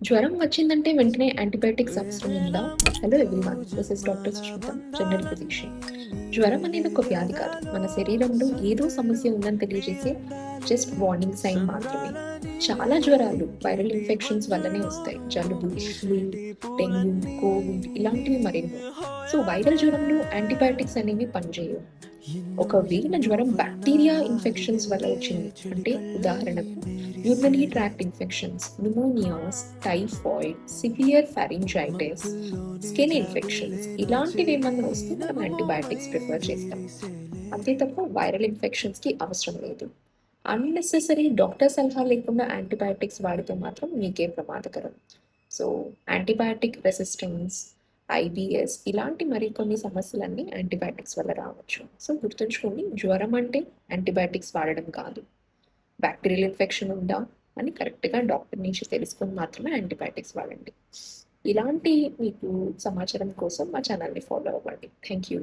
జ్వరం వచ్చిందంటే వెంటనే యాంటీబయాటిక్స్ అవసరం ఉందా? Hello everyone, this is doctor Sushmita, general physician. జ్వరం అనేది ఒక వ్యాధి కాదు, మన శరీరంలో ఏదో సమస్య ఉందని తెలియజేసే జస్ట్ వార్నింగ్ సైన్ మాత్రమే. చాలా జ్వరాలు వైరల్ ఇన్ఫెక్షన్స్ వల్లనే వస్తాయి. జలుబు, ఫ్లూ, డెంగ్యూ, కోవిడ్ ఇలాంటివి మరెన్నో. సో వైరల్ జ్వరంలో యాంటీబయాటిక్స్ అనేవి పనిచేయవు. ఒకవేళ జ్వరం బ్యాక్టీరియా ఇన్ఫెక్షన్స్ వల్ల వచ్చింది అంటే, ఉదాహరణకు urinary tract infections, pneumonias, typhoid, severe pharyngitis, skin infections ఇలాంటివి ఏమన్నా వస్తే మనం యాంటీబయాటిక్స్ ప్రిఫర్ చేస్తాం. అంతే తప్ప వైరల్ ఇన్ఫెక్షన్స్కి అవసరం లేదు. అన్నెసెసరీ డాక్టర్ సలహా లేకుండా యాంటీబయాటిక్స్ వాడితే మాత్రం మీకే ప్రమాదకరం. సో యాంటీబయాటిక్ రెసిస్టెన్స్, ఐబిఎస్ ఇలాంటి మరికొన్ని సమస్యలన్నీ యాంటీబయాటిక్స్ వల్ల రావచ్చు. సో గుర్తుంచుకోండి, జ్వరం అంటే యాంటీబయాటిక్స్ వాడడం కాదు. బ్యాక్టీరియల్ ఇన్ఫెక్షన్ ఉందా అని కరెక్ట్గా డాక్టర్ నుంచి తెలుసుకొని మాత్రమే యాంటీబయాటిక్స్ వాడండి. ఇలాంటి మీకు సమాచారం కోసం మా ఛానల్ని ఫాలో అవ్వండి. Thank you.